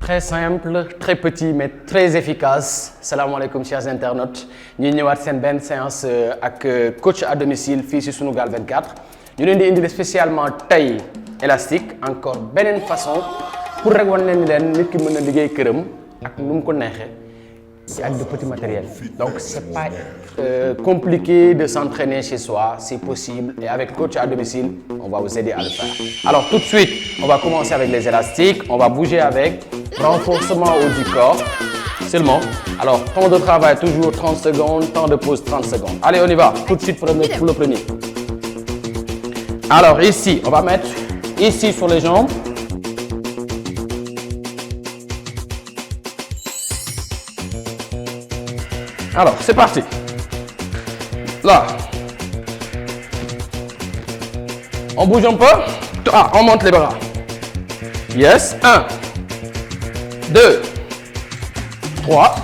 Très simple, très petit, mais très efficace. Salam alaikum, chers internautes. Nous avons une séance avec coach à domicile, fils de Sunugal 24. Nous avons spécialement taille élastique, encore une façon pour regarder les qui mën a liggéey këram ak nu mu ko neexee ak de petits matériels. Donc c'est pas compliqué de s'entraîner chez soi, c'est possible et avec coach à domicile, on va vous aider à le faire. Alors tout de suite, on va commencer avec les élastiques, on va bouger avec renforcement haut du corps seulement. Alors temps de travail toujours 30 secondes, temps de pause 30 secondes. Allez, on y va. Tout de suite pour le premier. Alors ici, on va mettre ici sur les jambes. Alors, c'est parti. Là. On bouge un peu. Ah, on monte les bras. Yes. 1, 2, 3,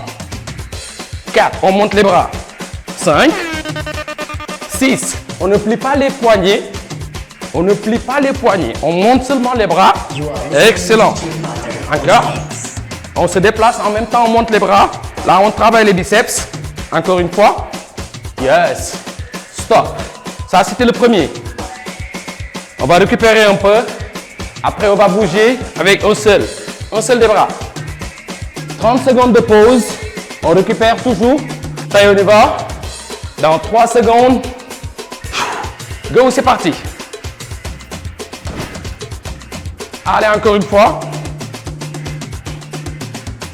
4. On monte les bras. 5, 6. On ne plie pas les poignets. On ne plie pas les poignets. On monte seulement les bras. Excellent. Encore. On se déplace en même temps, on monte les bras. Là, on travaille les biceps. Encore une fois. Yes. Stop. Ça, c'était le premier. On va récupérer un peu. Après, on va bouger avec un seul des bras. 30 secondes de pause. On récupère toujours. Ça y est, on y va. Dans 3 secondes. Go, c'est parti. Allez, encore une fois.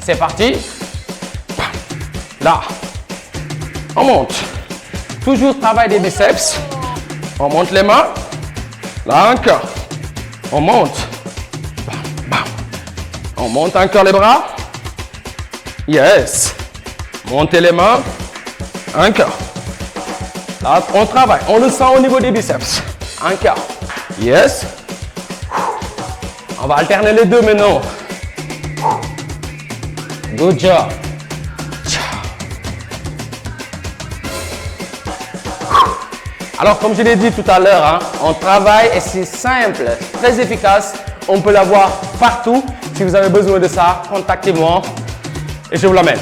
C'est parti. Là. On monte. Toujours travail des biceps. On monte les mains. Là encore. On monte. Bam, bam. On monte encore les bras. Yes. Montez les mains. Encore. Là, on travaille. On le sent au niveau des biceps. Encore. Yes. On va alterner les deux maintenant. Good job. Alors, comme je l'ai dit tout à l'heure, hein, on travaille et c'est simple, très efficace. On peut l'avoir partout. Si vous avez besoin de ça, contactez-moi et je vous l'amène.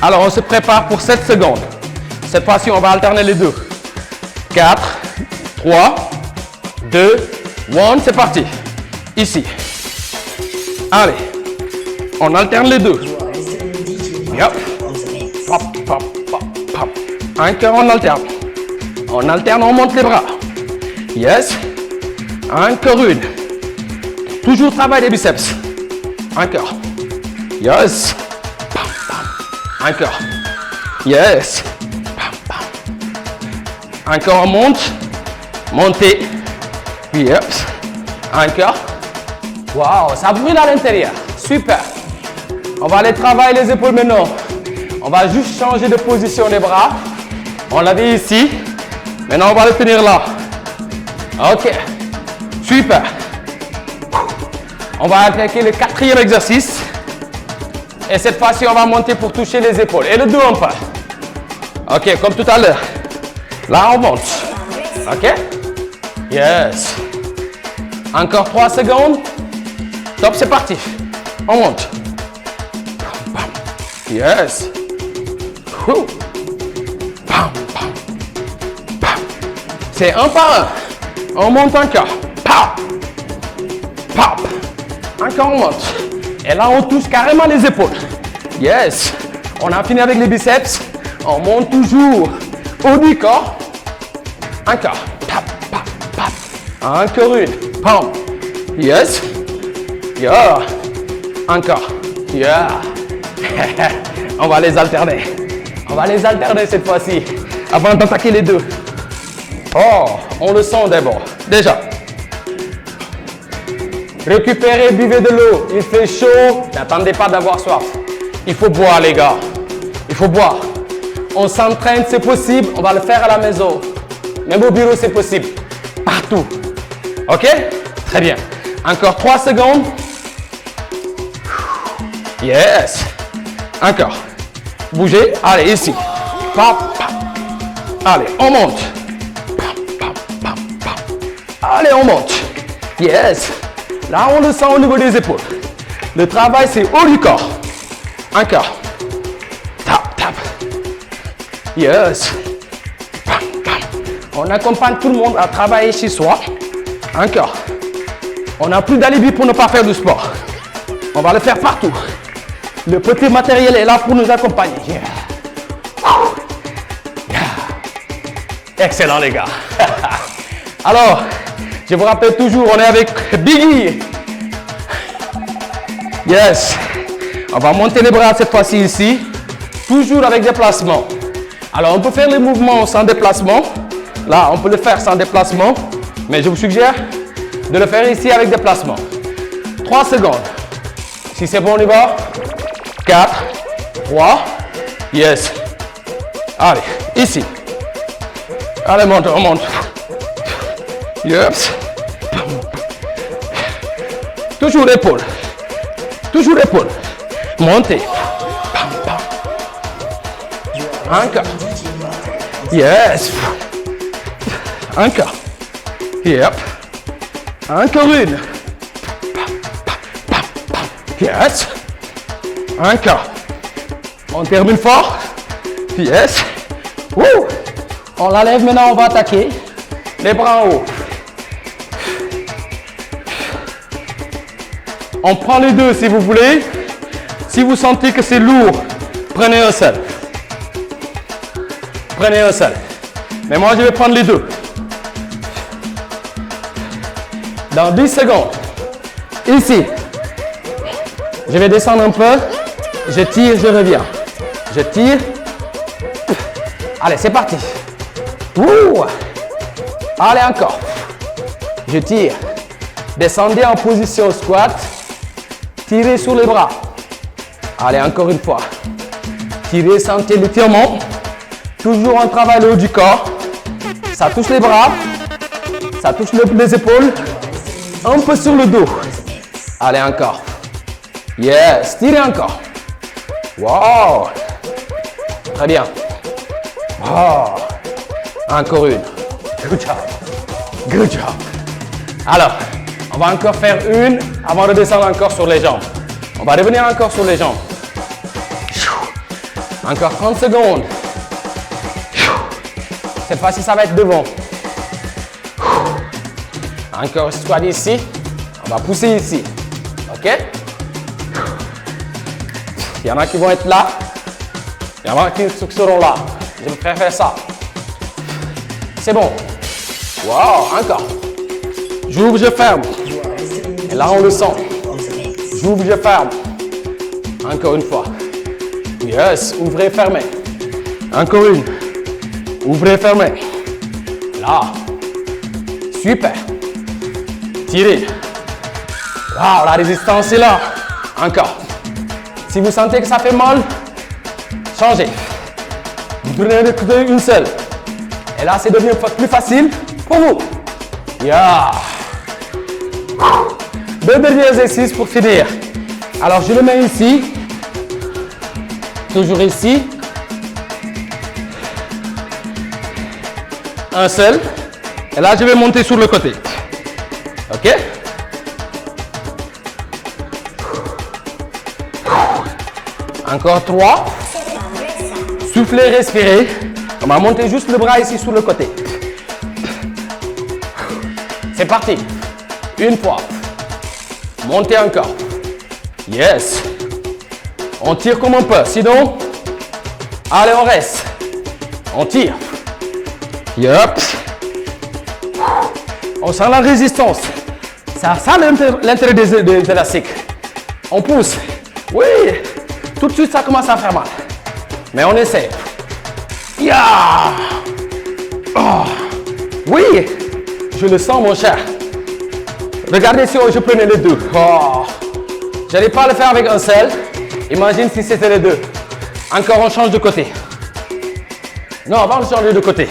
Alors, on se prépare pour 7 secondes. Cette fois-ci, on va alterner les deux. 4, 3, 2, 1, c'est parti. Ici. Allez, on alterne les deux. Yep. Pop, pop, pop, pop. Encore, on alterne. On alterne, on monte les bras. Yes. Encore une. Toujours travail des biceps. Encore. Yes. Bam, bam. Encore. Yes. Bam, bam. Encore, on monte. Montez. Yep. Encore. Wow, ça brûle à l'intérieur. Super. On va aller travailler les épaules maintenant. On va juste changer de position des bras. On l'avait ici. Maintenant, on va le tenir là. Ok. Super. On va attaquer le 4e exercice. Et cette fois-ci, on va monter pour toucher les épaules. Et le dos un peu. Ok, comme tout à l'heure. Là, on monte. Ok. Yes. Encore 3 secondes. Top, c'est parti. On monte. Yes. Bam, bam. C'est un par un. On monte encore. Pop. Pop. Encore on monte. Et là, on touche carrément les épaules. Yes. On a fini avec les biceps. On monte toujours haut du corps. Encore. Pop, pop, pop. Encore une. Pam. Yes. Yeah. Encore. Yeah. On va les alterner. On va les alterner cette fois-ci. Avant d'attaquer les deux. Oh, on le sent d'abord. Déjà. Récupérez, buvez de l'eau. Il fait chaud. N'attendez pas d'avoir soif. Il faut boire, les gars. Il faut boire. On s'entraîne, c'est possible. On va le faire à la maison. Même au bureau, c'est possible. Partout. Ok? Très bien. Encore 3 secondes. Yes. Encore. Bougez. Allez, ici. Pop, pop. Allez, on monte. Pop, pop, pop, pop. Allez, on monte. Yes. Là, on le sent au niveau des épaules. Le travail, c'est haut du corps. Encore. Tap, tap. Yes. Bam, bam. On accompagne tout le monde à travailler chez soi. Encore. On n'a plus d'alibi pour ne pas faire du sport. On va le faire partout. Le petit matériel est là pour nous accompagner. Yeah. Yeah. Excellent, les gars. Alors, je vous rappelle toujours, on est avec Biggie. Yes. On va monter les bras cette fois-ci ici. Toujours avec déplacement. Alors, on peut faire les mouvements sans déplacement. Là, on peut le faire sans déplacement. Mais je vous suggère de le faire ici avec déplacement. 3 secondes. Si c'est bon, on y va. 4, 3, yes. Allez, ici. Allez, monte, on monte. Yes. Toujours l'épaule. Toujours l'épaule. Montez. Encore. Yes. Encore. Yep. Encore une. Yes. Encore. On termine fort. Yes. Woo. On la lève maintenant, on va attaquer. Les bras en haut. On prend les deux si vous voulez. Si vous sentez que c'est lourd, prenez un seul. Prenez un seul. Mais moi, je vais prendre les deux. Dans 10 secondes. Ici. Je vais descendre un peu. Je tire, je reviens. Je tire. Allez, c'est parti. Ouh. Allez, encore. Je tire. Descendez en position squat. Tirez sur les bras. Allez, encore une fois. Tirez, sentez l'étirement. Toujours un travail le haut du corps. Ça touche les bras. Ça touche les épaules. Un peu sur le dos. Allez, encore. Yes, tirez encore. Wow. Très bien. Oh. Encore une. Good job. Good job. Alors, on va encore faire une avant de descendre encore sur les jambes. On va revenir encore sur les jambes. Encore 30 secondes. Cette fois-ci, ça va être devant. Encore squat ici. On va pousser ici. OK? Il y en a qui vont être là. Il y en a qui seront là. Je préfère ça. C'est bon. Wow, encore. J'ouvre, je ferme. Et là, on le sent. J'ouvre, je ferme. Encore une fois. Yes, ouvrez, fermez. Encore une. Ouvrez, fermez. Là. Super. Tirez. Wow, la résistance est là. Encore. Si vous sentez que ça fait mal, changez. Vous prenez une seule. Et là, c'est devenu plus facile pour vous. Yeah. 2 derniers exercices pour finir. Alors, je le mets ici. Toujours ici. Un seul. Et là, je vais monter sur le côté. OK? Encore 3. Soufflez, respirez. On va monter juste le bras ici sur le côté. C'est parti. Une fois. Montez encore. Yes. On tire comme on peut. Sinon, allez, on reste. On tire. Yup. On sent la résistance. C'est ça l'intérêt des élastiques. On pousse. Oui. Tout de suite, ça commence à faire mal. Mais on essaie. Yeah. Oh. Oui. Je le sens, mon cher. Regardez si je prenais les deux. Oh. Je n'allais pas le faire avec un seul. Imagine si c'était les deux. Encore, on change de côté. Non, on va changer de côté.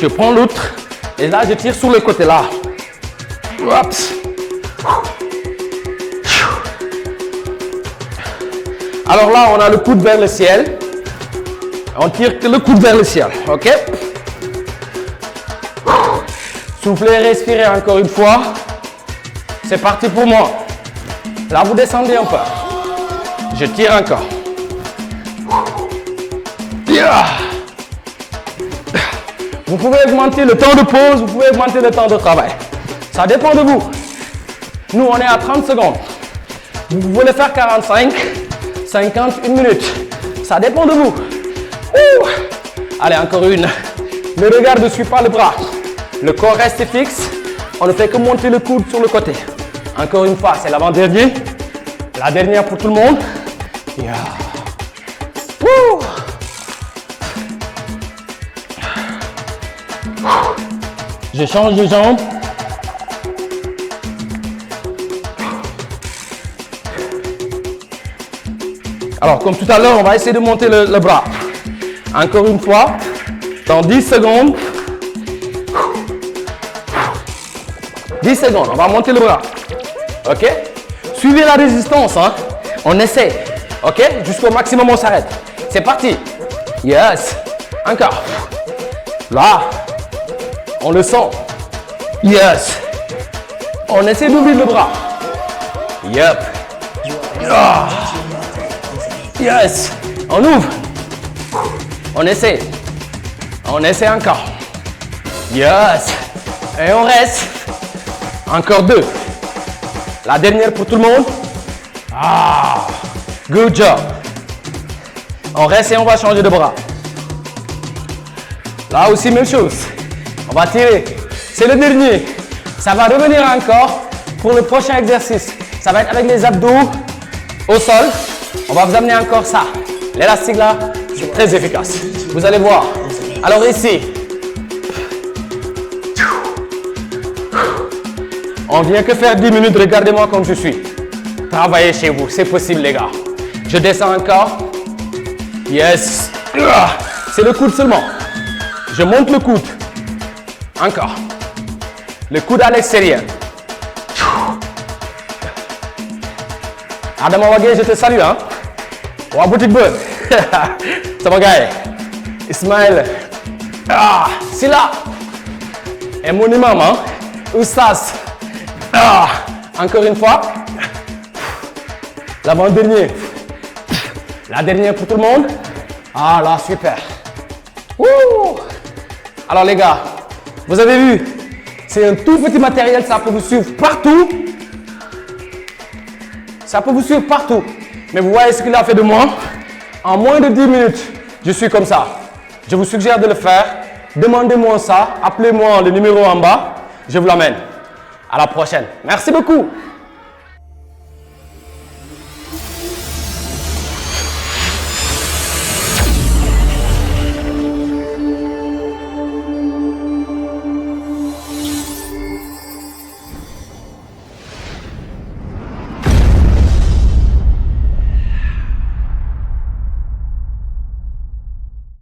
Je prends l'autre. Et là, je tire sur le côté là. Oups. Alors là, on a le coude vers le ciel. On tire que le coude vers le ciel. OK? Soufflez, respirez encore une fois. C'est parti pour moi. Là, vous descendez un peu. Je tire encore. Vous pouvez augmenter le temps de pause, vous pouvez augmenter le temps de travail. Ça dépend de vous. Nous, on est à 30 secondes. Vous pouvez le faire 45, 50, 1 minute. Ça dépend de vous. Allez, encore une. Le regard ne suit pas le bras. Le corps reste fixe. On ne fait que monter le coude sur le côté. Encore une fois, c'est l'avant-dernier. La dernière pour tout le monde. Je change de jambe. Alors, comme tout à l'heure, on va essayer de monter le bras. Encore une fois, dans 10 secondes. 10 secondes, on va monter le bras. OK? Suivez la résistance, hein? On essaie. OK? Jusqu'au maximum, on s'arrête. C'est parti. Yes. Encore. Là. On le sent. Yes. On essaie d'ouvrir le bras. Yep. Ah. Yes. On ouvre. On essaie. On essaie encore. Yes. Et on reste. Encore 2. La dernière pour tout le monde. Ah. Good job. On reste et on va changer de bras. Là aussi, même chose. On va tirer. C'est le dernier. Ça va revenir encore pour le prochain exercice. Ça va être avec les abdos au sol. On va vous amener encore ça. L'élastique là, c'est très efficace. Vous allez voir. Alors ici, on vient que faire 10 minutes. Regardez-moi comme je suis. Travaillez chez vous. C'est possible, les gars. Je descends encore. Yes. C'est le coude seulement. Je monte le coude. Encore. Le coude à l'extérieur. Adam Wagé, je te salue. Hein? Wa boutique bonne. C'est mon gars. Ismaël. Ah, c'est là. Et mon imam. Hein? Oustas. Ah, encore une fois. L'avant-dernier. La dernière pour tout le monde. Ah là, super. Wouh. Alors les gars, vous avez vu, c'est un tout petit matériel, ça peut vous suivre partout. Ça peut vous suivre partout. Mais vous voyez ce qu'il a fait de moi. En moins de 10 minutes, je suis comme ça. Je vous suggère de le faire. Demandez-moi ça. Appelez-moi le numéro en bas. Je vous l'amène. À la prochaine. Merci beaucoup.